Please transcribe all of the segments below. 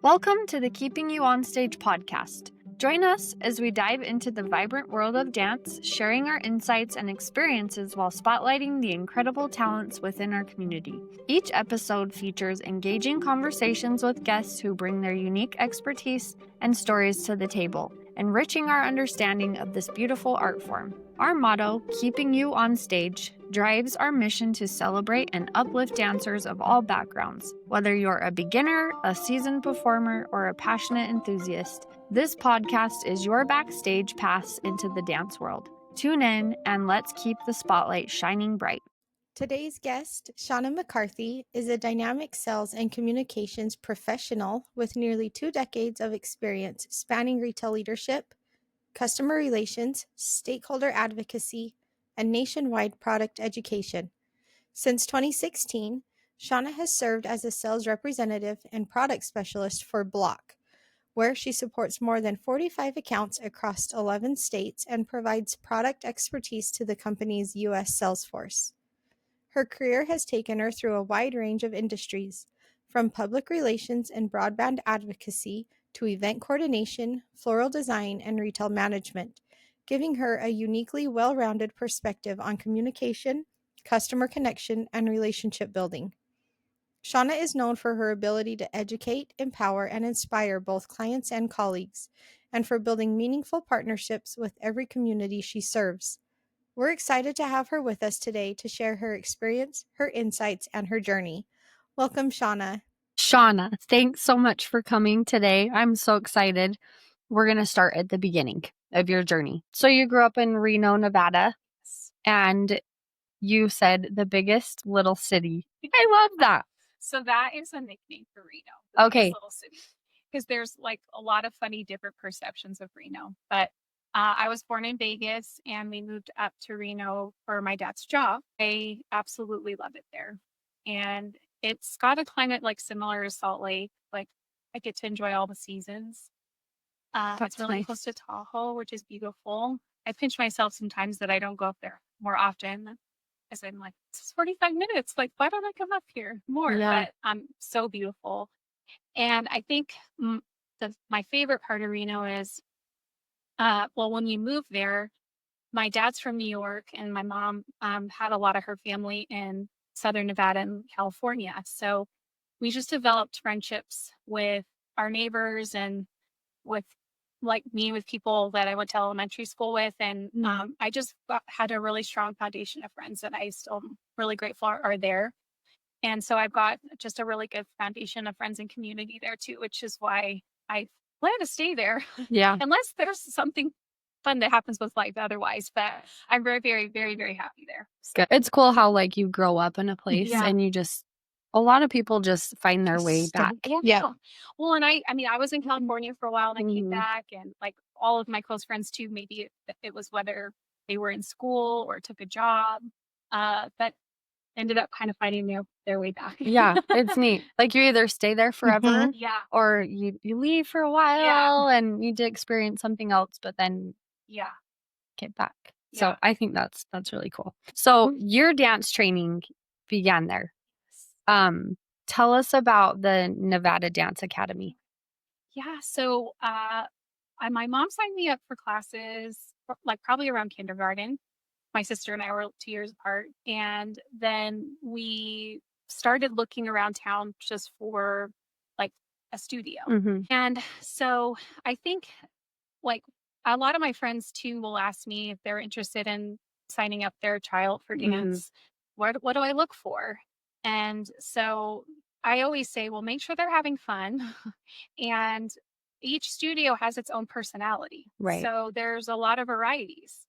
Welcome to the Keeping You On Stage podcast. Join us as we dive into the vibrant world of dance, sharing our insights and experiences while spotlighting the incredible talents within our community. Each episode features engaging conversations with guests who bring their unique expertise and stories to the table, enriching our understanding of this beautiful art form. Our motto, Keeping You On Stage, drives our mission to celebrate and uplift dancers of all backgrounds. Whether you're a beginner, a seasoned performer, or a passionate enthusiast, this podcast is your backstage pass into the dance world. Tune in and let's keep the spotlight shining bright. Today's guest, Shauna McCarthy, is a dynamic sales and communications professional with nearly 2 decades of experience spanning retail leadership, customer relations, stakeholder advocacy, and nationwide product education. Since 2016, Shauna has served as a sales representative and product specialist for Block, where she supports more than 45 accounts across 11 states and provides product expertise to the company's U.S. sales force. Her career has taken her through a wide range of industries, from public relations and broadband advocacy to event coordination, floral design, and retail management, giving her a uniquely well-rounded perspective on communication, customer connection, and relationship building. Shauna is known for her ability to educate, empower, and inspire both clients and colleagues, and for building meaningful partnerships with every community she serves. We're excited to have her with us today to share her experience, her insights, and her journey. Welcome, Shauna. Shauna, thanks so much for coming today. I'm so excited. We're going to start at the beginning of your journey. So you grew up in Reno, Nevada, and you said the biggest little city. I love that. So that is a nickname for Reno. The Okay. biggest little city. Because there's like a lot of funny different perceptions of Reno. But I was born in Vegas and we moved up to Reno for my dad's job. I absolutely love it there. And it's got a climate like similar to Salt Lake. Like I get to enjoy all the seasons. That's It's really nice. close to Tahoe, which is beautiful. I pinch myself sometimes that I don't go up there more often. As I'm like, this is 45 minutes. Like, why don't I come up here more? Yeah. But so beautiful. And I think my favorite part of Reno is, when we moved there, my dad's from New York and my mom had a lot of her family in Southern Nevada and California. So we just developed friendships with our neighbors and with with people that I went to elementary school with. And I just had a really strong foundation of friends that I still am really grateful are there. And so I've got just a really good foundation of friends and community there too, which is why I plan to stay there. Yeah. Unless there's something fun that happens with life otherwise. But I'm very, very, very, very happy there. Good. It's cool how like you grow up in a place Yeah. and a lot of people just find their way back. Yeah. Well, and I mean, I was in California for a while and I came back, and like all of my close friends too, maybe it was whether they were in school or took a job, that ended up kind of finding their way back. Yeah, it's neat. Like you either stay there forever Yeah. or you leave for a while and you did experience something else, but then Yeah. get back. So Yeah. I think that's really cool. So your dance training began there. Tell us about the Nevada Dance Academy. Yeah. So my mom signed me up for classes like probably around kindergarten. My sister and I were 2 years apart. And then we started looking around town just for like a studio. And so I think like a lot of my friends too will ask me if they're interested in signing up their child for dance. What do I look for? And so I always say, well, make sure they're having fun. And each studio has its own personality. Right. So there's a lot of varieties.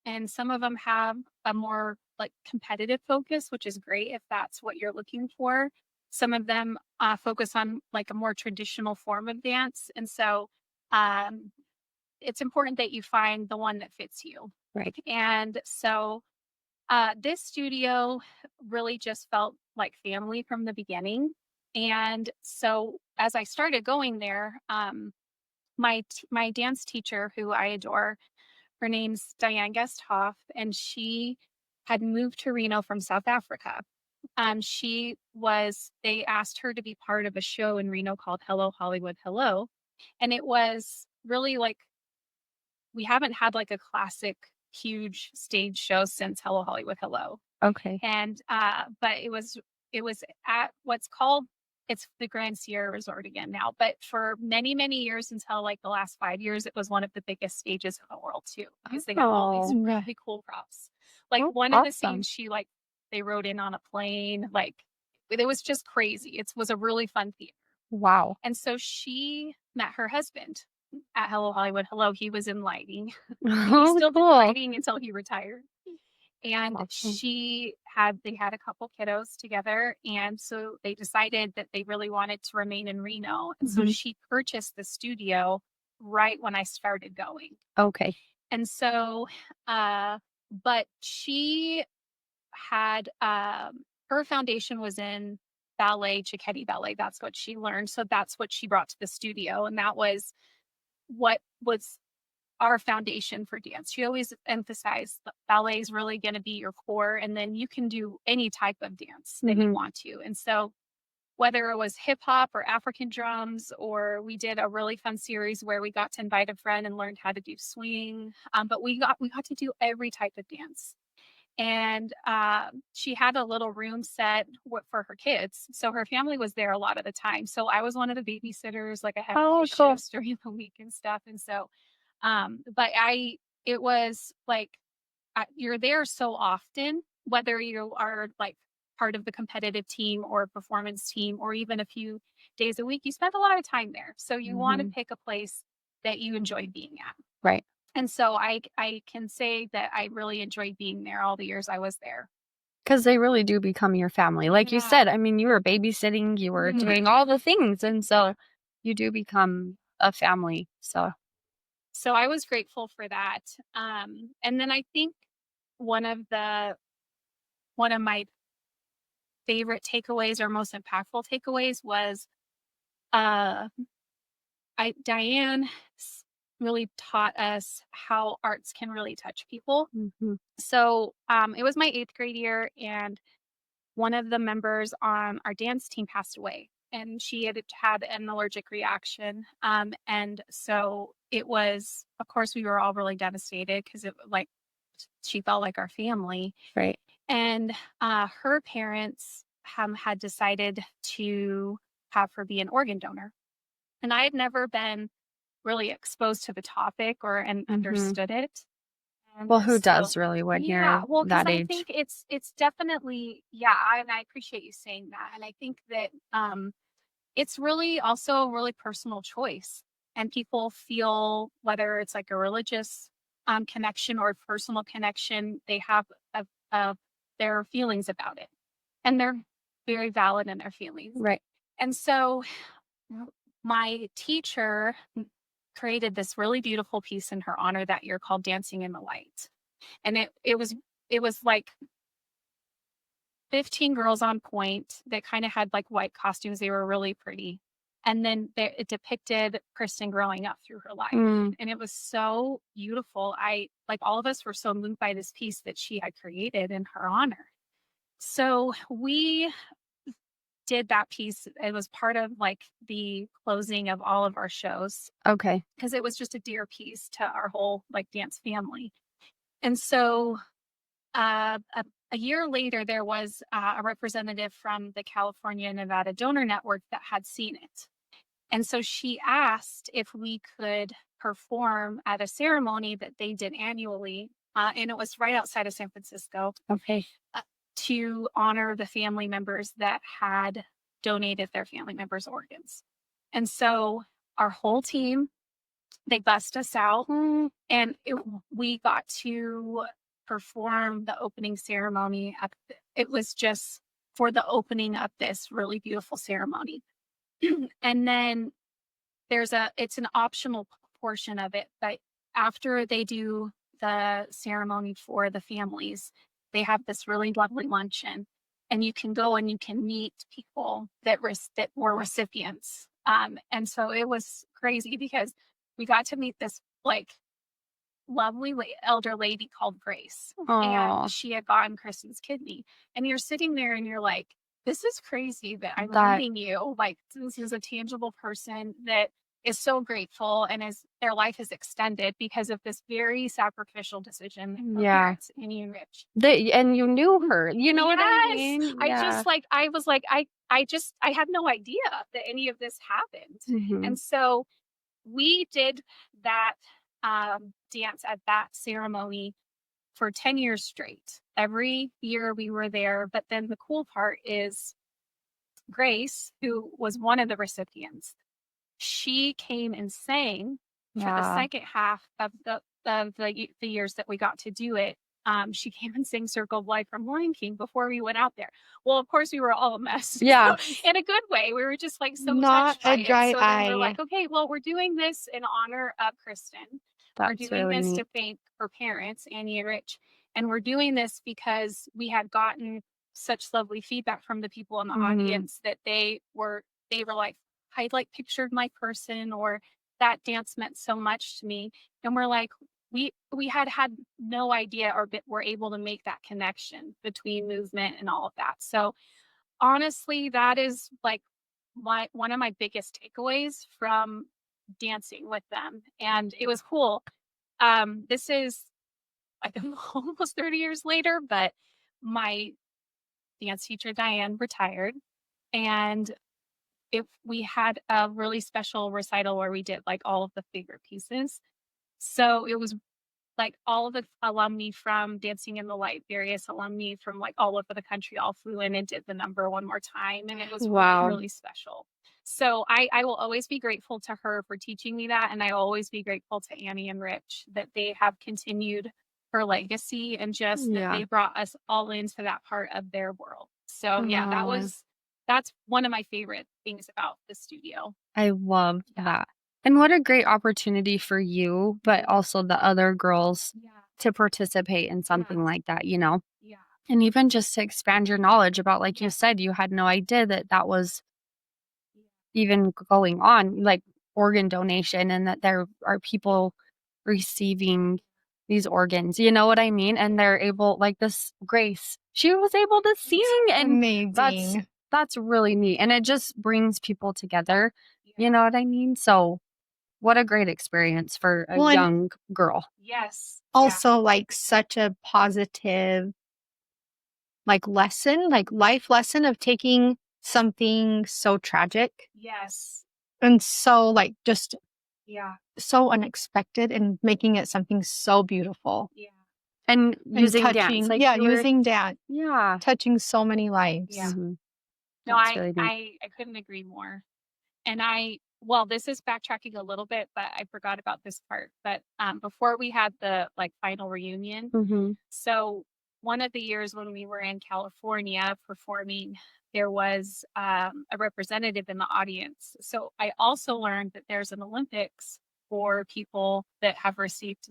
And some of them have a more like competitive focus, which is great if that's what you're looking for. Some of them focus on like a more traditional form of dance. And so it's important that you find the one that fits you. Right. And so this studio really just felt like family from the beginning. And so as I started going there, my dance teacher, who I adore, her name's Diane Gesthoff, and she had moved to Reno from South Africa. they asked her to be part of a show in Reno called Hello Hollywood Hello. And it was really like, we haven't had like a classic huge stage show since Hello Hollywood Hello. Okay. And but it was at what's called, it's the Grand Sierra Resort again now, but for many, many years, until like the last 5 years, it was one of the biggest stages in the world too, because they have all these Oh, really cool props. Like oh, one of the awesome. scenes, they rode in on a plane, like it was just crazy. It was a really fun theater. Wow. And so she met her husband at Hello Hollywood Hello. He was in lighting. He Oh, still did cool. lighting until he retired. And Awesome. they had a couple kiddos together. And so they decided that they really wanted to remain in Reno. And so Mhm. she purchased the studio right when I started going. Okay. And so, but she had, her foundation was in ballet, Cicchetti ballet. That's what she learned. So that's what she brought to the studio. And that was what was our foundation for dance. She always emphasized that ballet is really going to be your core, and then you can do any type of dance that you Mhm. want to. And so, whether it was hip hop or African drums, or we did a really fun series where we got to invite a friend and learned how to do swing, but we got to do every type of dance. And she had a little room set for her kids, so her family was there a lot of the time. So I was one of the babysitters. Like I had to Oh, do cool. shifts during the week and stuff. And so but it was like, you're there so often, whether you are like part of the competitive team or performance team, or even a few days a week, you spend a lot of time there. So you want to Mhm. pick a place that you enjoy being at. Right. And so I can say that I really enjoyed being there all the years I was there. Because they really do become your family. Like you Yeah. said, I mean, you were babysitting, you were Mhm. doing all the things, and so you do become a family. So So I was grateful for that. And then I think one of the one of my favorite takeaways or most impactful takeaways was, uh, Diane really taught us how arts can really touch people. mhm. So it was my 8th grade year, and one of the members on our dance team passed away, and she had had an allergic reaction. And so it was, of course, we were all really devastated because she felt like our family. Right. And her parents had decided to have her be an organ donor. And I had never been really exposed to the topic and Mhm. understood it. And Well, who so, does really when yeah, you're well, because that I age? think it's definitely, yeah, and I appreciate you saying that. And I think that it's really also a really personal choice. And people feel, whether it's like a religious connection or personal connection, they have of their feelings about it. And they're very valid in their feelings. Right. And so my teacher created this really beautiful piece in her honor that year called Dancing in the Light. And it was like 15 girls on point that kind of had like white costumes. They were really pretty. And then it depicted Kristen growing up through her life. Mm. And it was so beautiful. All of us were so moved by this piece that she had created in her honor. So we did that piece. It was part of like the closing of all of our shows, Okay. because it was just a dear piece to our whole like dance family. And so a year later, there was a representative from the California Nevada Donor Network that had seen it. And so she asked if we could perform at a ceremony that they did annually. And it was right outside of San Francisco, Okay. uh, to honor the family members that had donated their family members' organs. And so our whole team, they bust us out, and we got to perform the opening ceremony. It was just for the opening of this really beautiful ceremony. And then it's an optional portion of it, but after they do the ceremony for the families, they have this really lovely luncheon, and you can go and you can meet people that were recipients. And so it was crazy because we got to meet this like lovely elder lady called Grace, Oh, and she had gotten Kristen's kidney. And you're sitting there and you're like, this is crazy that I'm that, meeting you. Like, this is a tangible person that is so grateful and is their life is extended because of this very sacrificial decision of yeah. parents, Annie and Rich. And you knew her, you know what I Yes. mean? I Yeah. just like, I was like, I had no idea that any of this happened. Mhm. And so we did that dance at that ceremony for 10 years straight. Every year we were there. But then the cool part is Grace, who was one of the recipients, she came and sang for the Yeah. second half of the years that we got to do it. She came and sang Circle of Life from Lion King before we went out there. Well, of course, we were all a mess. Yeah. In a good way. We were just like so Not touched by a it. dry So then we're eye. like, okay, well, we're doing this in honor of Kristen. We're That's doing really this neat. to thank her parents, Annie and Rich. And we're doing this because we had gotten such lovely feedback from the people in the Mhm. audience that they were like, I like pictured my person, or that dance meant so much to me. And we're like, we had no idea or were able to make that connection between movement and all of that. So honestly, that is like one of my biggest takeaways from dancing with them. And it was cool. This is like almost 30 years later, but my dance teacher Diane retired, and if we had a really special recital where we did like all of the favorite pieces. So it was like all of the alumni from Dancing in the Light, various alumni from like all over the country, all flew in and did the number one more time. And it was really, Wow. really special. So I will always be grateful to her for teaching me that. And I will always be grateful to Annie and Rich that they have continued her legacy and just that Yeah. they brought us all into that part of their world. So yeah, Oh, that's one of my favorite things about the studio. I love Yeah. that. And what a great opportunity for you, but also the other girls Yeah. to participate in something like that, you know? Yeah. And even just to expand your knowledge about, like you Yes. said, you had no idea that that was Yeah. even going on, like organ donation, and that there are people receiving these organs, you know what I mean? And they're able, like this Grace, she was able to sing, and Amazing. that's really neat. And it just brings people together, Yeah. you know what I mean? So what a great experience for a Well, and young girl. Yes. Yeah. also like such a positive like lesson, like life lesson of taking something so tragic Yes. and so like just Yeah. so unexpected and making it something so beautiful. Yeah. And And using dance, touching, like yeah, you were, using dance, yeah. touching so many lives. Yeah. Mhm. No, That's really neat. I couldn't agree more. And this is backtracking a little bit, but I forgot about this part. But before we had the like final reunion, Mm-hmm. so one of the years when we were in California performing, there was a representative in the audience. So I also learned that there's an Olympics for people that have received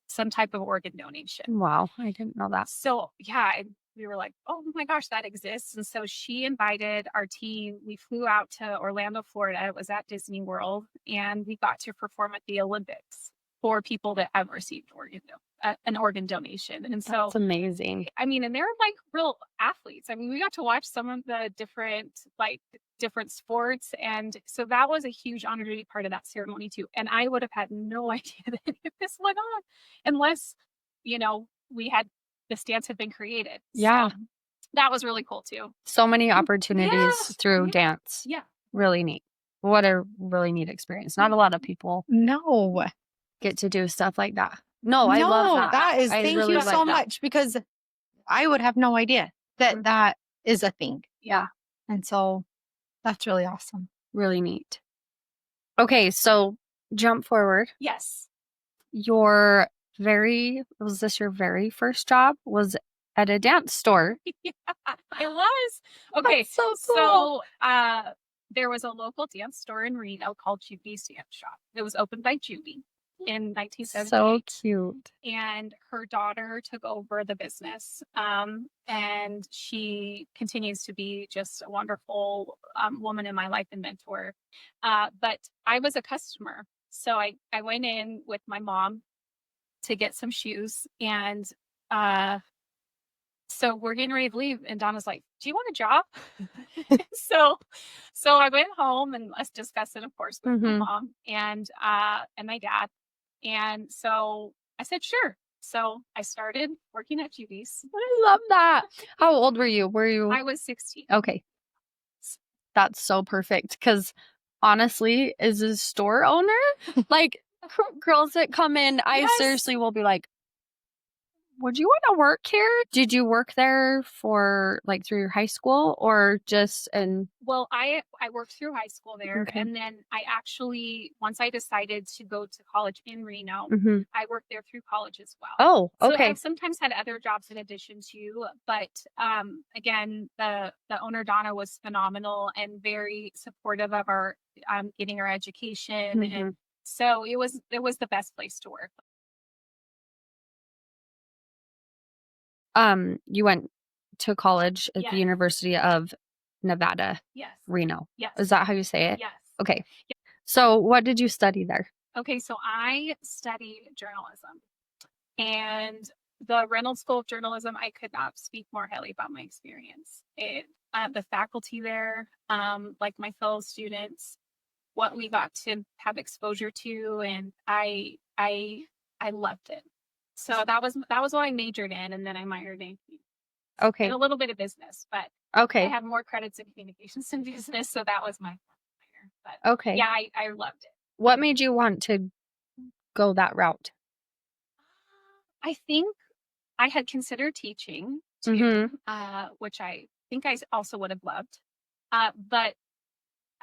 some type of organ donation. Wow, I didn't know that. So yeah, we were like, oh my gosh, that exists. And so she invited our team. We flew out to Orlando, Florida. It was at Disney World, and we got to perform at the Olympics for people that have received an organ donation. And so That's amazing. I mean, and they're like real athletes. I mean, we got to watch some of the different sports. And so that was a huge honor to be part of that ceremony too. And I would have had no idea that any of this went on unless, this dance had been created. Yeah. So that was really cool too. So many opportunities Yes. through Yeah. dance. Yeah. Really neat. What a really neat experience. Not a lot of people No, get to do stuff like that. No, I love no, that. that is, I thank really you like so that. much because I would have no idea that Mhm. that is a thing. Yeah. And so that's really awesome. Really neat. Okay, so jump forward. Yes. Was this your very first job? Was at a dance store? Yeah, it was. Okay. That's so cool. So there was a local dance store in Reno called Judy's Dance Shop. It was opened by Judy in 1978. So cute. And her daughter took over the business. And she continues to be just a wonderful woman in my life and mentor. But I was a customer. So I went in with my mom to get some shoes. And so we're getting ready to leave, and Donna's like, "Do you want a job?" so so I went home and let's discuss it, of course, with my mom and my dad. And so I said, "Sure." So I started working at Judy's. I love that. How old were you? I was 16. Okay. That's so perfect. Because honestly, as a store owner, like girls that come in, I Yes. seriously will be like, would you want to work here? Did you work there for like through your high school or just in? Well, I worked through high school there, Okay. and then I actually, once I decided to go to college in Reno, I worked there through college as well. Oh, So okay. I've sometimes had other jobs in addition to, but again, the owner Donna was phenomenal and very supportive of our getting our education, and so it was the best place to work. You went to college at the Yes. University of Nevada, Yes. Reno. Yes. Is that how you say it? Yes. Okay. So what did you study there? Okay, so I studied journalism, and the Reynolds School of Journalism, I could not speak more highly about my experience. The faculty there, like my fellow students, what we got to have exposure to, and I loved it. So that was what I majored in, and then I minored in Okay. and a little bit of business, but Okay. I have more credits in communications and business, so that was my minor. But Okay. yeah, I loved it. What made you want to go that route? I think I had considered teaching too, which I think I also would have loved. But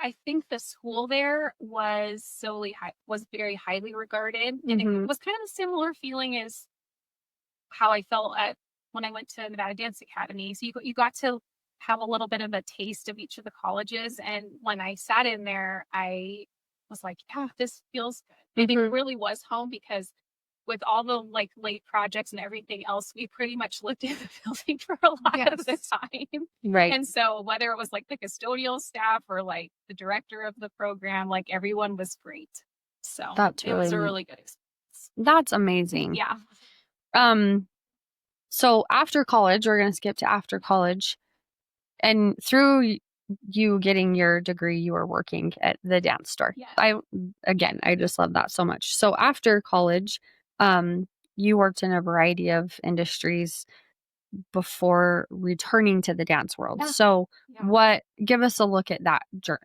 I think the school there was was very highly regarded, and it was kind of a similar feeling as how I felt when I went to Nevada Dance Academy. So you got to have a little bit of a taste of each of the colleges, and when I sat in there, I was like, "Yeah, this feels good." And it really was home because with all the like late projects and everything else, we pretty much lived in the building for a lot of the time. Right. And so whether it was like the custodial staff or like the director of the program, like everyone was great. So That's it was a really really good experience. That's amazing. Yeah. So after college, we're going to skip to after college. And through you getting your degree, you were working at the dance store. Yes. I just love that so much. So after college, you worked in a variety of industries before returning to the dance world. Yeah. So Yeah. give us a look at that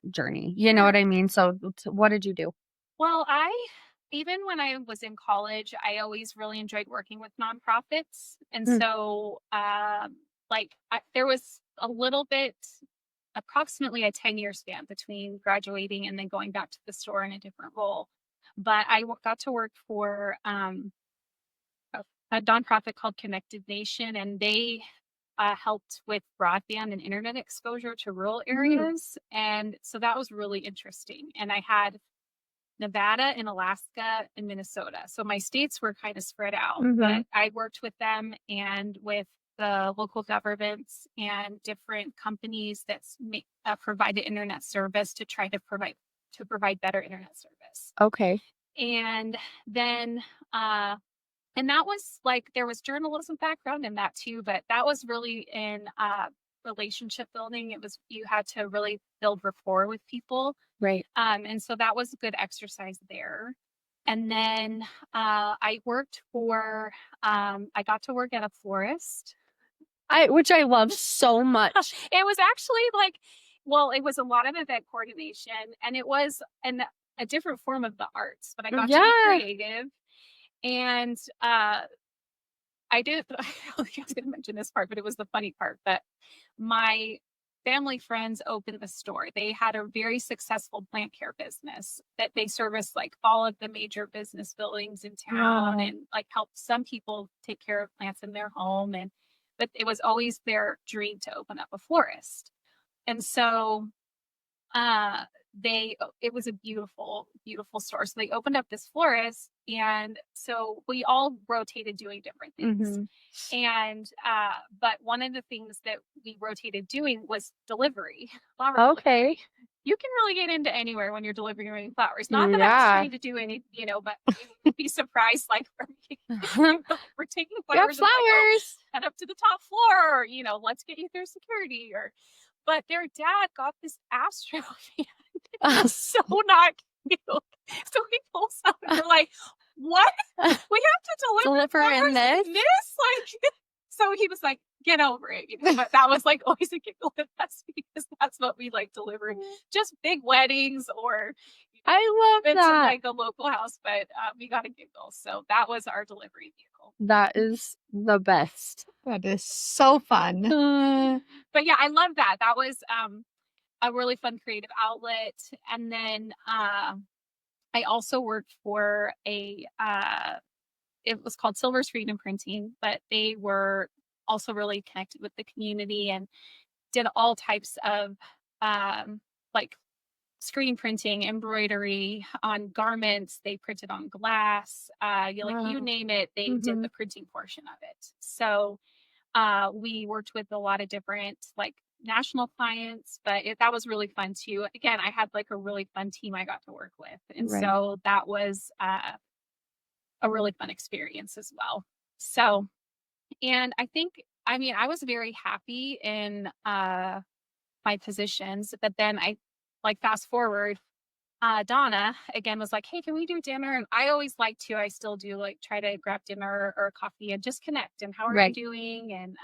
journey. You know what I mean? So what did you do? Well, even when I was in college, I always really enjoyed working with nonprofits. And so, there was a little bit, approximately a 10-year span between graduating and then going back to the store in a different role. But I got to work for a nonprofit called Connected Nation, and they helped with broadband and internet exposure to rural areas. And so that was really interesting. And I had Nevada and Alaska and Minnesota. So my states were kind of spread out, but I worked with them and with the local governments and different companies that provided internet service to try to provide better internet service. Okay. And then and that was like, there was journalism background in that too, but that was really in relationship building. You had to really build rapport with people. Right. And so that was a good exercise there. And then I got to work at a florist. Which I love so much. It was actually it was a lot of event coordination, and it was a different form of the arts, but I got to be creative. And I did, I was going to mention this part, but it was the funny part that my family friends opened the store. They had a very successful plant care business that they serviced like all of the major business buildings in town and like helped some people take care of plants in their home. But it was always their dream to open up a florist. And so it was a beautiful, beautiful store. So they opened up this florist, and so we all rotated doing different things. And but one of the things that we rotated doing was delivery. Okay. you can really get into anywhere when you're delivering flowers. Not that I was trying to do any, but you'd be surprised, like we're taking We have flowers and like, oh, flowers. head up to the top floor, or let's get you through security. But their dad got this Astro fan. It was so not cute. So he pulls out and we're like, what? We have to deliver in flowers this? Like, so he was like, get over it. But that was like always a giggle with us because that's what we like delivering. Just big weddings or I love it's that. like a local house, but we got a giggle. So that was our delivery vehicle. That is the best. That is so fun. But yeah, I love that. That was a really fun creative outlet. And then I also worked for it was called Silver Screen and Printing, but they were also really connected with the community and did all types of like screen printing, embroidery on garments. They printed on glass. You name it, they did the printing portion of it. So we worked with a lot of different like national clients, but that was really fun too. Again, I had like a really fun team I got to work with. And so that was a really fun experience as well. So, and I was very happy in my positions, but then I like fast forward, Donna again was like, hey, can we do dinner? And I always like to, I still do like try to grab dinner or coffee and just connect and how are you doing?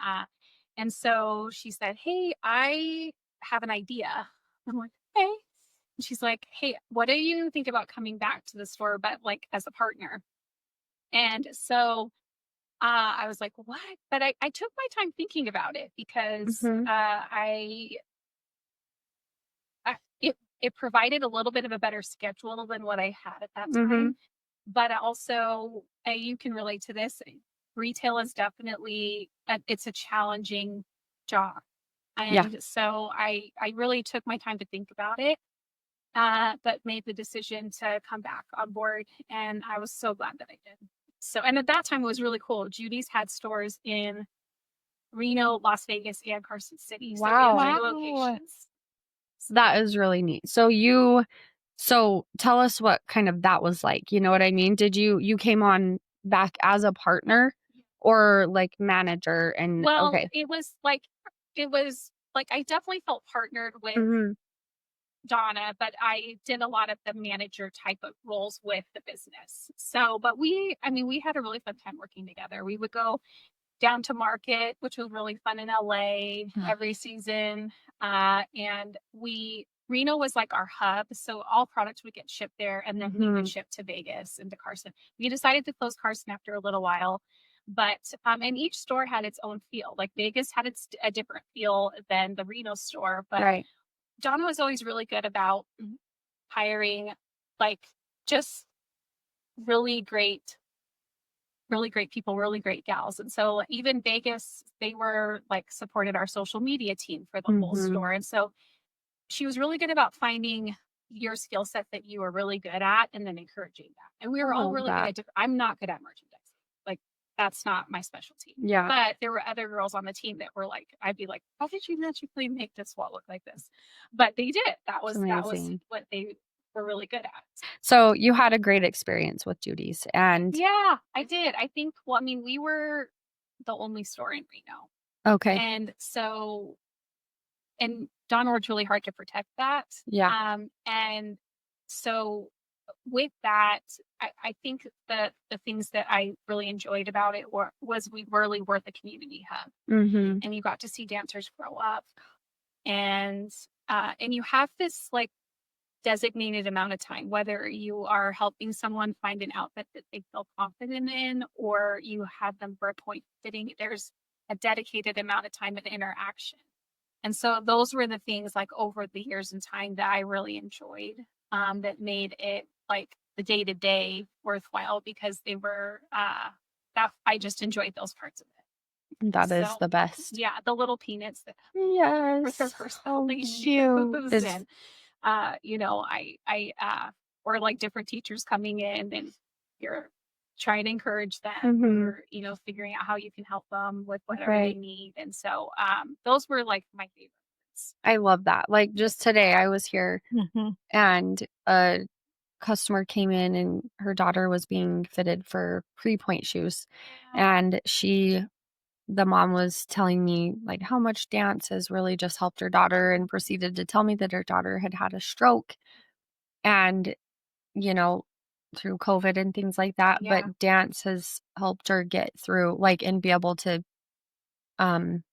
And so she said, hey, I have an idea. I'm like, hey. And she's like, hey, what do you think about coming back to the store, but like as a partner? And so I was like, what? But I took my time thinking about it because it provided a little bit of a better schedule than what I had at that time. But also, you can relate to this. Retail is definitely, it's a challenging job. And so I really took my time to think about it, but made the decision to come back on board. And I was so glad that I did. So, and at that time it was really cool. Judy's had stores in Reno, Las Vegas, and Carson City. So Wow. we had 3 locations. That is really neat. So tell us what kind of that was like. You know what I mean? Did you came on back as a partner or like manager? And well, it was like I definitely felt partnered with Donna, but I did a lot of the manager type of roles with the business. So, but we had a really fun time working together. We would go down to market, which was really fun in LA every season. And Reno was like our hub. So all products would get shipped there and then we would ship to Vegas and to Carson. We decided to close Carson after a little while, but, and each store had its own feel. Like Vegas had a different feel than the Reno store, but Donna was always really good about hiring like just really great people, really great gals. And so even Vegas, they were like supported our social media team for the whole store. And so she was really good about finding your skill set that you were really good at and then encouraging that. And we were all really good at different. I'm not good at merchandising. Like that's not my specialty. Yeah. But there were other girls on the team that were like, I'd be like, how did you magically make this wall look like this? But they did. That was what they were really good at. So you had a great experience with Judy's and yeah, I did. I think, we were the only store in Reno. Okay. And so, and Donna worked really hard to protect that. Yeah. And so with that, I think that the things that I really enjoyed about it was we really were the community hub. And you got to see dancers grow up. And you have this like designated amount of time, whether you are helping someone find an outfit that they feel confident in, or you have them for a point fitting, there's a dedicated amount of time and interaction. And so those were the things like over the years and time that I really enjoyed, that made it like the day-to-day worthwhile because they were, that I just enjoyed those parts of it. That is the best. Yeah. The little peanuts that with their first cute. Or like different teachers coming in and you're trying to encourage them or, figuring out how you can help them with whatever they need. And so, those were like my favorites. experience. I love that. Like just today I was here Mm-hmm. and a customer came in and her daughter was being fitted for pre-point shoes. And the mom was telling me like how much dance has really just helped her daughter and proceeded to tell me that her daughter had had a stroke and, you know, through COVID and things like that. Yeah. But dance has helped her get through like and be able to um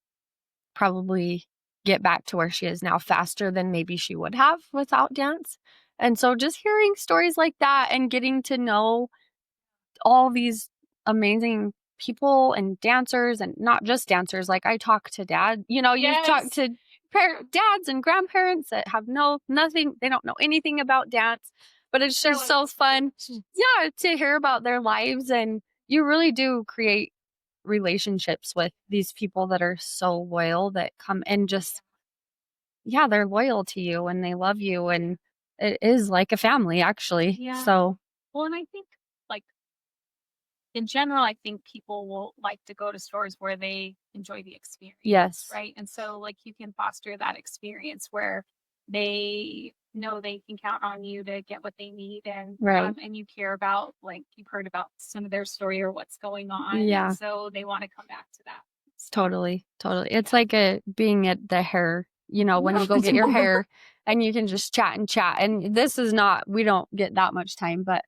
probably get back to where she is now faster than maybe she would have without dance. And so just hearing stories like that and getting to know all these amazing people and dancers and not just dancers. Like I talk to dad, you talk Yes. to dads and grandparents that have nothing, they don't know anything about dance, but it's They're just like, so fun. Yeah, to hear about their lives and you really do create relationships with these people that are so loyal that come and just they're loyal to you and they love you and it is like a family actually. Yeah. So Well, and I think like in general, I think people will like to go to stores where they enjoy the experience, yes. right? And so, like, you can foster that experience where they know they can count on you to get what they need, Right. and you care about, like, you've heard about some of their story or what's going on, Yeah. and so they want to come back to that. So, Totally. It's like being at the hair, when you go get your hair and you can just chat and chat. And this is not, we don't get that much time, but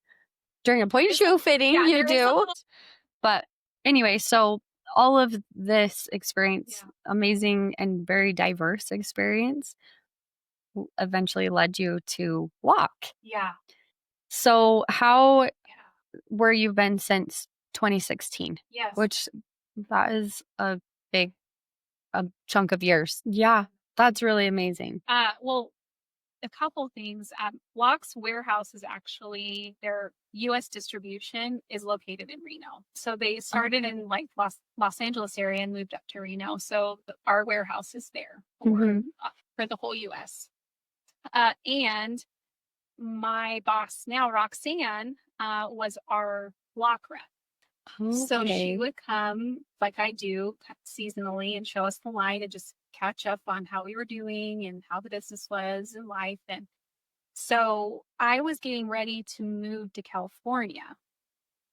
during a point shoe fitting, you there is a do. little- But anyway, so all of this experience, Yeah. amazing and very diverse experience, eventually led you to walk. Yeah. So how Yeah. where you've been since 2016, Yes. which that is a big a chunk of years. Yeah, that's really amazing. Well, a couple things. Block's warehouse is actually their U.S. distribution is located in Reno. So they started in like Los Angeles area and moved up to Reno. So our warehouse is there for the whole U.S. And my boss now, Roxanne, was our block rep. So she would come, like I do, seasonally and show us the line and just catch up on how we were doing and how the business was and life. And so I was getting ready to move to California.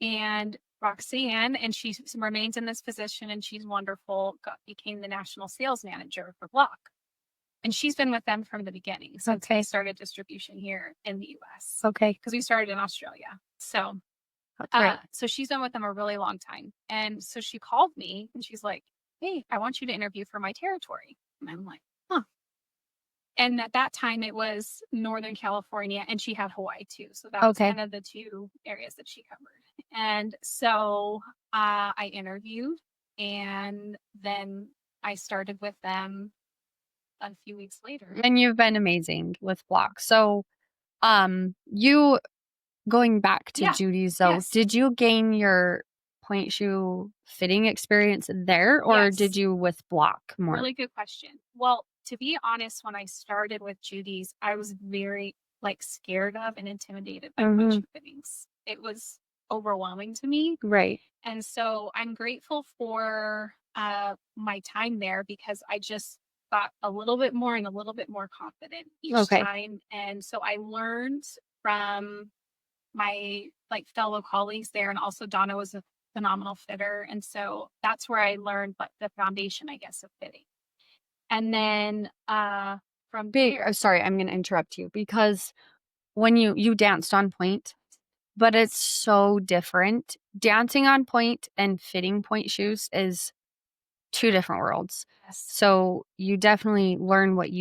And Roxanne, and she remains in this position and she's wonderful, became the national sales manager for Block. And she's been with them from the beginning since we started distribution here in the US. Okay. Because we started in Australia. So That's right. so she's been with them a really long time. And so she called me and she's like, "Hey, I want you to interview for my territory." And I'm like, "Huh." And at that time it was Northern California and she had Hawaii too. So that was kind of the two areas that she covered. And so I interviewed and then I started with them a few weeks later. And you've been amazing with Block. So you going back to Judy's though, did you gain your point shoe fitting experience there or did you with Block more? Really good question. Well, to be honest, when I started with Judy's, I was very like scared of and intimidated by point shoe fittings. It was overwhelming to me. Right. And so I'm grateful for my time there because I just got a little bit more and a little bit more confident each time. And so I learned from my like fellow colleagues there, and also Donna was a phenomenal fitter, and so that's where I learned like the foundation, I guess, of fitting. And then from there, sorry, I'm going to interrupt you because when you danced on point, but it's so different. Dancing on point and fitting point shoes is two different worlds. So you definitely learn what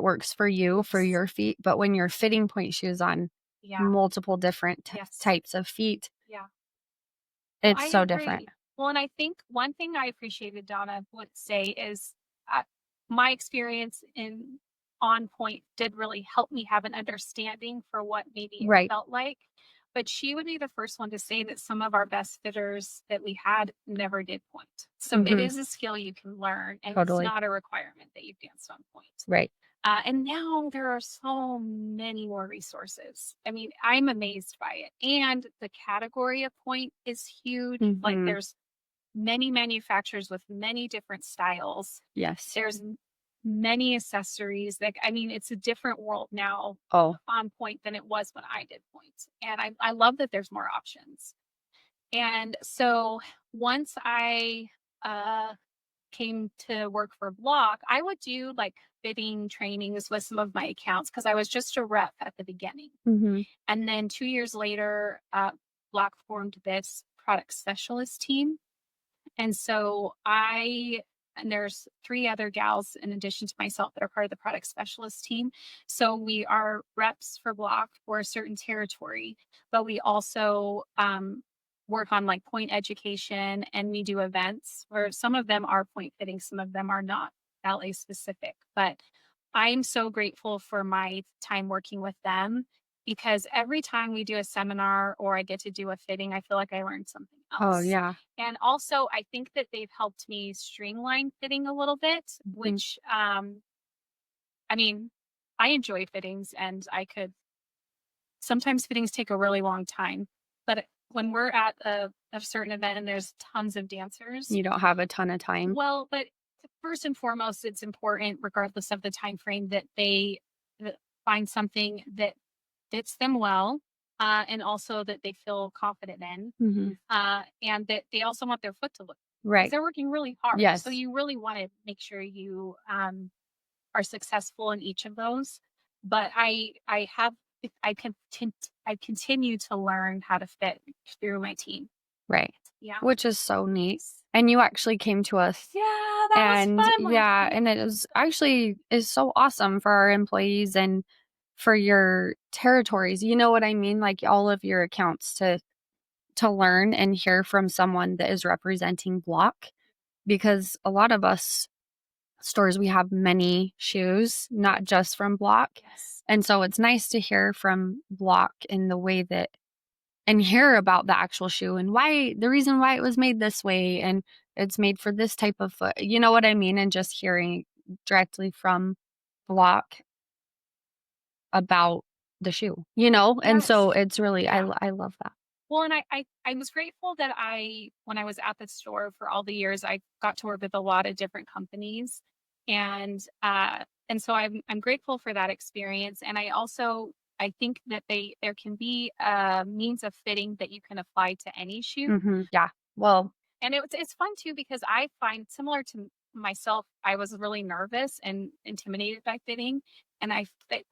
works for you for your feet, but when you're fitting point shoes on multiple different types of feet, it's so different. Well, and I think one thing I appreciated Donna would say is my experience in on point did really help me have an understanding for what maybe it felt like. But she would be the first one to say that some of our best fitters that we had never did point. So it is a skill you can learn, and it's not a requirement that you've danced on point. Right. And now there are so many more resources. I mean, I'm amazed by it. And the category of point is huge. Like there's many manufacturers with many different styles. Yes. There's many accessories. Like, I mean, it's a different world now Oh, on point than it was when I did point. And I love that there's more options. And so once I uh, came to work for Block, I would do like fitting trainings with some of my accounts because I was just a rep at the beginning. mm-hmm. And then 2 years later, Block formed this product specialist team. And so and there's 3 other gals in addition to myself that are part of the product specialist team. So we are reps for Block for a certain territory, but we also work on like point education, and we do events where some of them are point fitting, some of them are not ballet specific. But I'm so grateful for my time working with them because every time we do a seminar or I get to do a fitting, I feel like I learned something Oh, else. yeah. And also, I think that they've helped me streamline fitting a little bit, Mhm. which, I mean, I enjoy fittings, and sometimes fittings take a really long time. But when we're at a certain event and there's tons of dancers, You don't have a ton of time. well, but first and foremost, it's important, regardless of the time frame, that they find something that fits them well, and also that they feel confident in, Mm-hmm. and that they also want their foot to look because Right. they're working really hard. Yes. So you really want to make sure you are successful in each of those. But I can I continue to learn how to fit through my team. Right. Yeah. Which is so neat. And you actually came to us. Yeah, that And was fun. yeah, and it is so awesome for our employees and for your territories. You know what I mean? Like all of your accounts to learn and hear from someone that is representing Block, because a lot of us stores, we have many shoes, not just from Block. Yes. And so it's nice to hear from Block in the way that, and hear about the actual shoe and the reason why it was made this way, and it's made for this type of foot. You know what I mean? And just hearing directly from Block about the shoe, And so Yes. it's really, Yeah. I love that. Well, and I was grateful that when I was at the store for all the years, I got to work with a lot of different companies, and so I'm grateful for that experience. And I think that there can be a means of fitting that you can apply to any shoe. Mm-hmm. Yeah. Well, And it's fun too because I find, similar to myself, I was really nervous and intimidated by fitting, and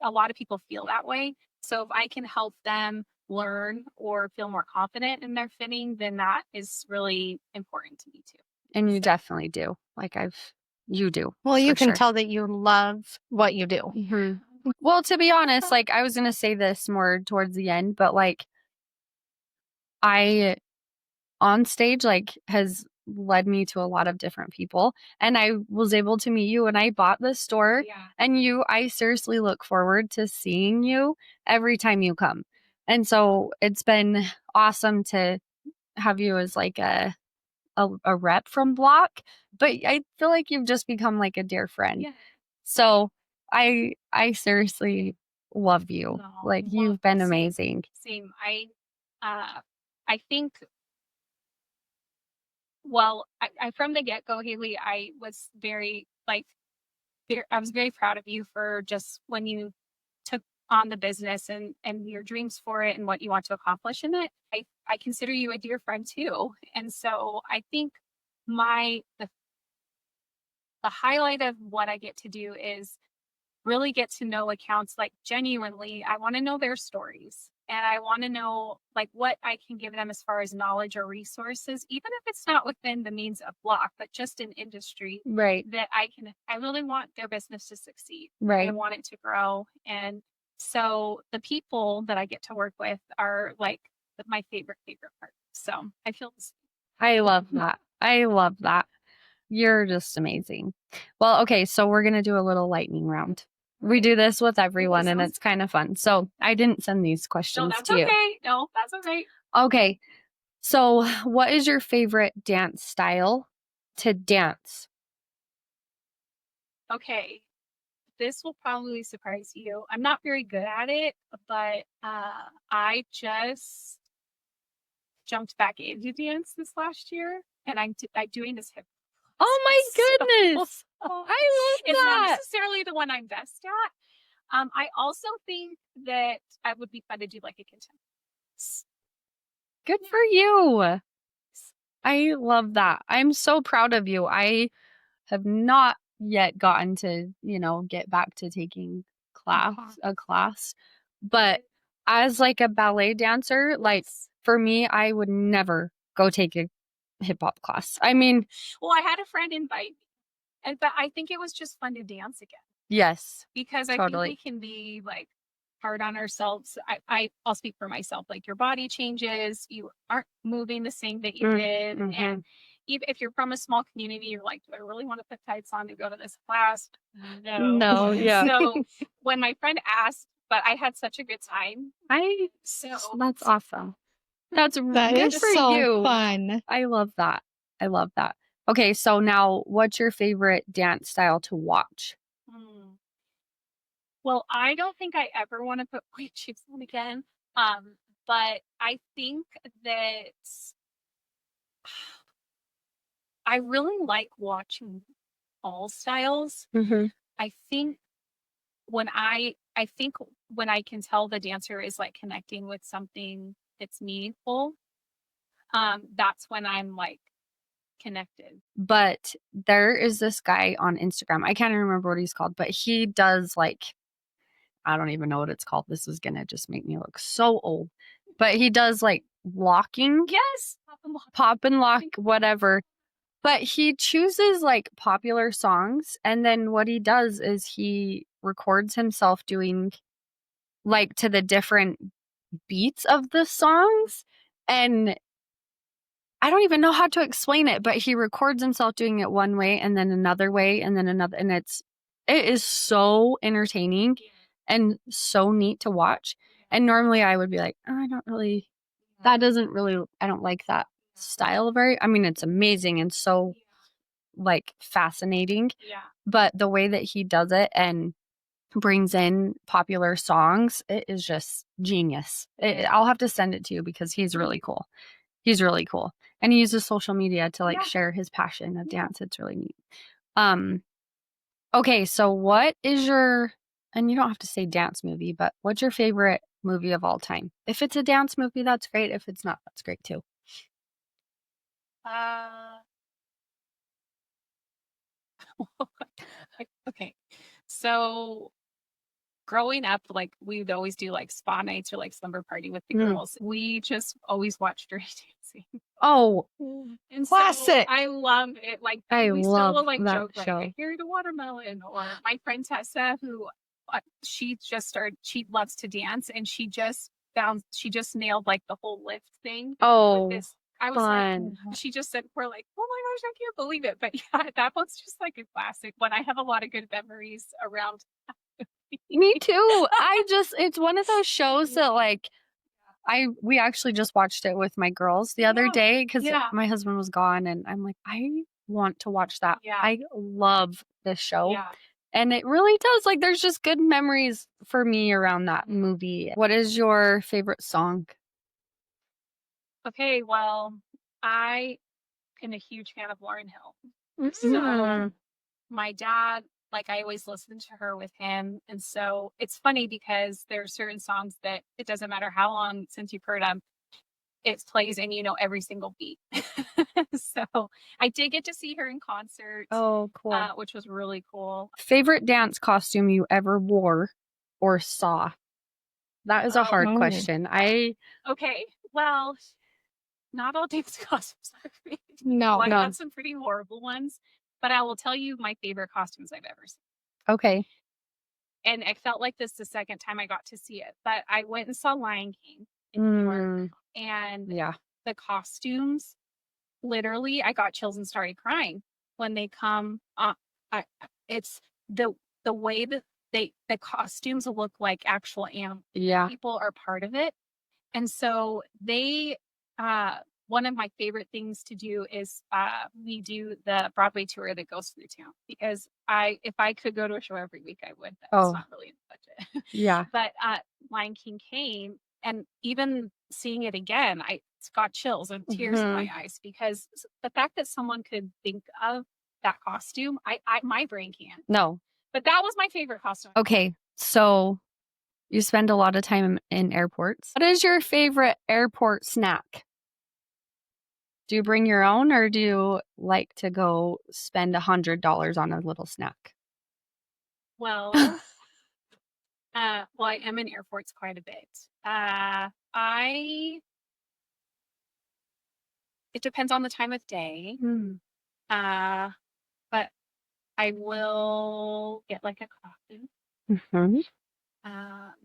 a lot of people feel that way. So if I can help them learn or feel more confident in their fitting, then that is really important to me too. and you definitely do. Like you do. Well, you for can sure. tell that you love what you do. Mm-hmm. Well, to be honest, like I was going to say this more towards the end, but like I on stage like has led me to a lot of different people, and I was able to meet you when I bought this store. Yeah. And I seriously look forward to seeing you every time you come. And so it's been awesome to have you as like a rep from Block, but I feel like you've just become like a dear friend. Yeah. So I seriously love you. No, Like well, you've been amazing. Same. I think, well, I from the get go, Haley, I was I was very proud of you for just when you took on the business and your dreams for it and what you want to accomplish in it. I consider you a dear friend too. And so I think the highlight of what I get to do is really get to know accounts. Like, genuinely, I want to know their stories, and I want to know like what I can give them as far as knowledge or resources, even if it's not within the means of Block, but just in industry, Right. that I really want their business to succeed. Right. I want it to grow. And so the people that I get to work with are like my favorite part. So I feel this. I love that. I love that. You're just amazing. Well, okay, so we're going to do a little lightning round. We do this with everyone, and it's kind of fun. So I didn't send these questions to you. No, that's okay. Okay. So what is your favorite dance style to dance? Okay. This will probably surprise you. I'm not very good at it, but I just jumped back into dance this last year, and I'm doing this hip. Oh my goodness. Oh, I It's love not that. necessarily the one I'm best at. I also think that I would be fun to do like a contemporary. Good for you. I love that. I'm so proud of you. I have not yet gotten to, get back to taking a class. But as like a ballet dancer, like Yes. for me, I would never go take a hip hop class. I mean, Well, I had a friend invite me, but I think it was just fun to dance again yes, because I think we totally. can be like hard on ourselves. I'll speak for myself. Like your body changes, you aren't moving the same that you did, Mhm. and even if you're from a small community, you're like, do I really want to put tights on to go to this class? No. No, yeah. So when my friend asked, but I had such a good time. That's awesome. That's That good is for so you. fun. I love that. I love that. Okay, so now what's your favorite dance style to watch? Hmm. Well, I don't think I ever want to put white shoes on again. Um, but I think that I really like watching all styles. Mm-hmm. I think when I can tell the dancer is like connecting with something that's meaningful, that's when I'm like connected. But there is this guy on Instagram. I can't remember what he's called, but he does like, I don't even know what it's called. This is gonna just make me look so old. But he does like locking, Yes. pop and lock, whatever. But he chooses like popular songs, and then what he does is he records himself doing like to the different beats of the songs. And I don't even know how to explain it, but he records himself doing it one way and then another way and then another, and it is so entertaining and so neat to watch. And normally I would be like, oh, I don't like that style very. I mean, it's amazing and so like fascinating, Yeah. but the way that he does it and brings in popular songs, it is just genius. I'll have to send it to you because he's really cool. He's really cool. And he uses social media to like share his passion of dance. It's really neat. Okay, so what is your, and you don't have to say dance movie, but what's your favorite movie of all time? If it's a dance movie, that's great. If it's not, that's great too. Okay. So growing up, like we'd always do like spa nights or like slumber party with the girls. We just always watched Dirty Dancing. Oh, And Classic. I love it. Like I we love still will like that joke show. like I carried a watermelon, or my friend Tessa who she loves to dance, and she just nailed like the whole lift thing. Oh, with this. I was fun. like, she just said, we're like, oh my gosh, I can't believe it. But yeah, that one's just like a classic one. I have a lot of good memories around. Me too. It's one of those shows that like we actually just watched it with my girls the other day because my husband was gone and I'm like, I want to watch that. Yeah. I love this show. Yeah. And it really does. Like there's just good memories for me around that movie. What is your favorite song? Okay, well, I am a huge fan of Lauryn Hill. So Mhm. my dad, like I always listen to her with him. And so it's funny because there are certain songs that it doesn't matter how long since you've heard them, it plays and you know every single beat. So I did get to see her in concert, Oh, cool. which was really cool. Favorite dance costume you ever wore or saw? That is a hard question. Okay, well, not all dance costumes are great. No. I have some pretty horrible ones, but I will tell you my favorite costumes I've ever seen. Okay. And I felt like this the second time I got to see it, but I went and saw Lion King in New York, and the costumes, literally, I got chills and started crying when they come. It's the way that the costumes look like actual animals. Yeah. People are part of it. And so one of my favorite things to do is we do the Broadway tour that goes through town, because if I could go to a show every week, I would. That's not really in the budget. Yeah. But Lion King came, and even seeing it again, I got chills and tears in my eyes, because the fact that someone could think of that costume. My brain can't. No. But that was my favorite costume. Okay, so you spend a lot of time in airports. What is your favorite airport snack? Do you bring your own, or do you like to go spend $100 on a little snack? Well, well, I am in airports quite a bit. It depends on the time of day. Uh, but I will get like a coffee. Mm-hmm.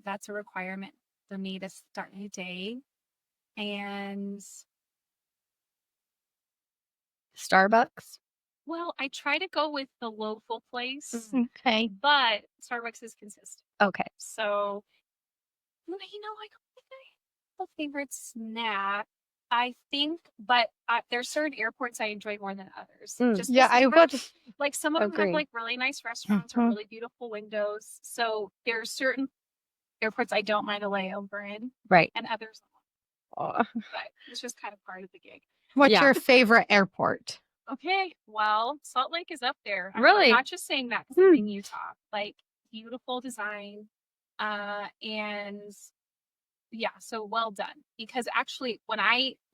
That's a requirement for me to start my day. And Starbucks? well, I try to go with the local place, Okay. but Starbucks is consistent. Okay. So, I don't think I have a favorite snack. I think, but there's certain airports I enjoy more than others. Just Yeah, I would. like some of them have Agree. like really nice restaurants or Mhm. really beautiful windows. So there's certain airports I don't mind a layover in, Right. and others, Oh. but it's just kind of part of the gig. What's Yeah. your favorite airport? Okay, well, Salt Lake is up there. I'm Really? not just saying that because I'm in Utah. Like beautiful design, and yeah, so well done. Because actually,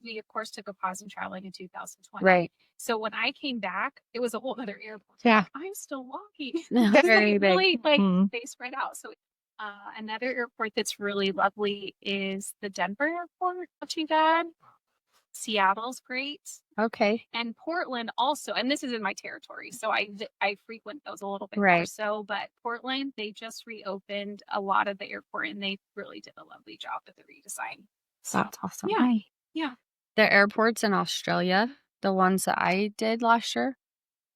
we of course took a pause in traveling in 2020. Right. So when I came back, it was a whole other airport. Yeah. I'm still walking. Very big. Really, like Mhm. they spread out. So another airport that's really lovely is the Denver airport. Not too bad. Seattle's great. Okay. And Portland also, and this is in my territory, so I frequent those a little bit more Right. so. But Portland, they just reopened a lot of the airport, and they really did a lovely job with the redesign. So That's awesome. yeah, yeah. The airports in Australia, the ones that I did last year,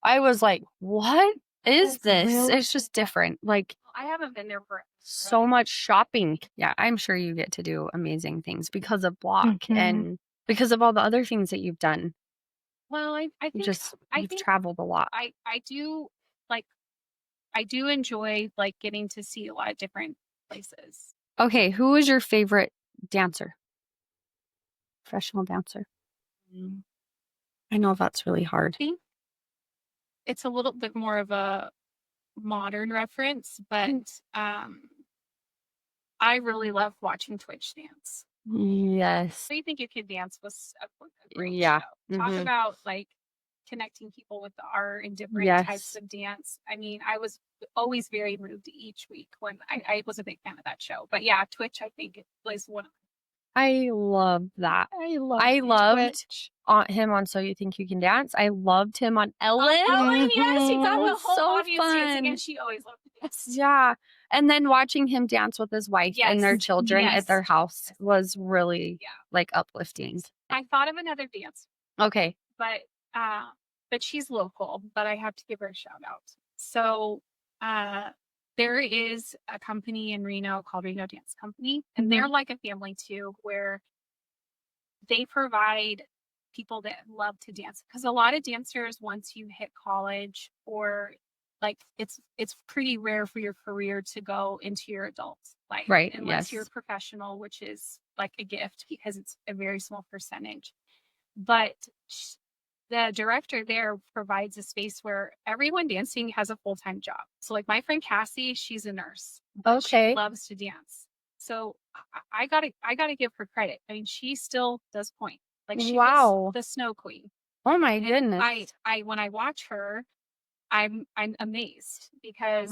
I was like, what is this? Really? It's just different. Like I haven't been there for so much shopping. Yeah, I'm sure you get to do amazing things because of Block Mhm. and because of all the other things that you've done. Well, I think You've traveled a lot. I do like I do enjoy like getting to see a lot of different places. Okay, who is your favorite dancer? Professional dancer. I know that's really hard. I think it's a little bit more of a modern reference, but I really love watching Twitch dance. Yes. So you think you can dance was a great Yeah. show. Talk Mhm. about like connecting people with the art and different Yes. types of dance. I mean, I was always very moved each week when I was a big fan of that show. But yeah, Twitch, I think it was one of I love that. I loved Twitch. him on So You Think You Can Dance. I loved him on Ellen. Ellen, yes, he got That the was whole so audience dancing, fun. and she always loved to dance. Yeah. And then watching him dance with his wife and their Yes. children Yes. at their house was really Yeah. like uplifting. I thought of another dance, Okay. but she's local, but I have to give her a shout out. So there is a company in Reno called Reno Dance Company, and they're like a family too, where they provide people that love to dance. Because a lot of dancers, once you hit college or like it's pretty rare for your career to go into your adult life. Right, Unless yes. you're professional, which is like a gift because it's a very small percentage. But the director there provides a space where everyone dancing has a full-time job. So like my friend Cassie, she's a nurse. But Okay. She loves to dance. So I gotta give her credit. I mean, she still does point. Like she Wow. was the snow queen. Oh my And goodness. I when I watch her, I'm amazed because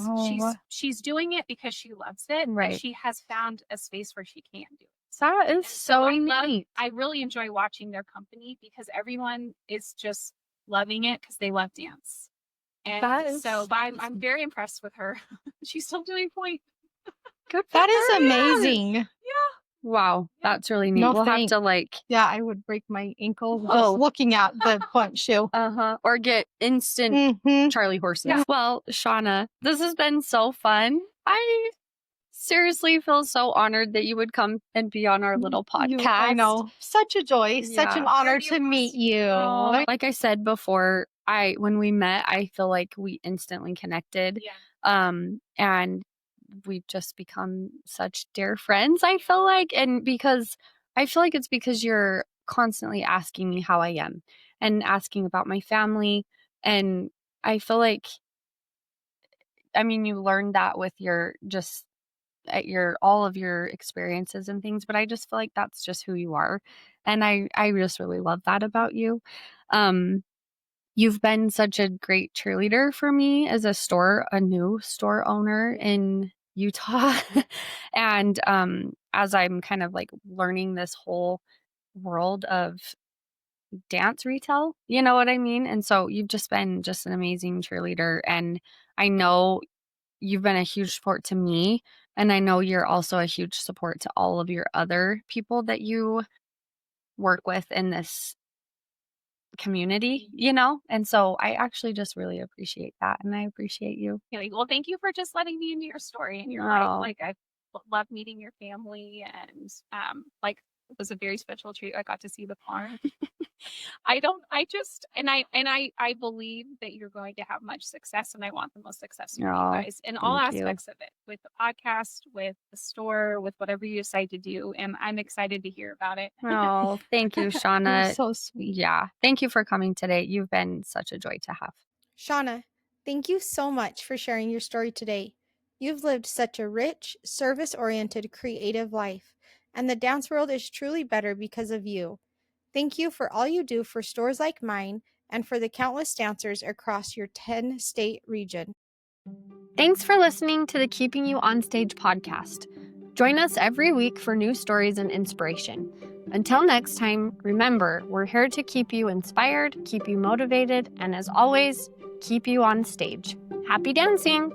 she's doing it because she loves it. Right. And she has found a space where she can do it. That is And so neat. I really enjoy watching their company because everyone is just loving it because they love dance. And That is so, but I'm very impressed with her. She's still doing point. Good for That is her. amazing. Yeah. Wow. That's really neat. No We'll thanks. have to like Yeah, I would break my ankle just Oh. looking at the point shoe. or get instant Mhm. Charlie horses. Yeah. Well, Shauna, this has been so fun. I seriously feel so honored that you would come and be on our little podcast. I know. Such a joy. Such an Yeah. honor to meet you. Oh, like I said before, when we met, I feel like we instantly connected. Yeah. And we've just become such dear friends, I feel like. And because I feel like it's because you're constantly asking me how I am and asking about my family. And I feel like, I mean, you learned that with your just at your all of your experiences and things, but I just feel like that's just who you are. And I just really love that about you. Um, you've been such a great cheerleader for me as a new store owner in Utah. And as I'm kind of like learning this whole world of dance retail, you know what I mean? And so you've just been just an amazing cheerleader. And I know you've been a huge support to me. And I know you're also a huge support to all of your other people that you work with in this community, you know? And so I actually just really appreciate that. And I appreciate you. Yeah, well, thank you for just letting me into your story and your life. Oh, Like I love meeting your family, and like it was a very special treat. I got to see the farm. I believe that you're going to have much success, and I want the most success for you oh, guys in all thank you. aspects of it, with the podcast, with the store, with whatever you decide to do. And I'm excited to hear about it. Oh, thank you, You're Shauna. so sweet. Yeah. Thank you for coming today. You've been such a joy to have. Shauna, thank you so much for sharing your story today. You've lived such a rich, service oriented, creative life, and the dance world is truly better because of you. Thank you for all you do for stores like mine and for the countless dancers across your 10-state region. Thanks for listening to the Keeping You On Stage podcast. Join us every week for new stories and inspiration. Until next time, remember, we're here to keep you inspired, keep you motivated, and as always, keep you on stage. Happy dancing!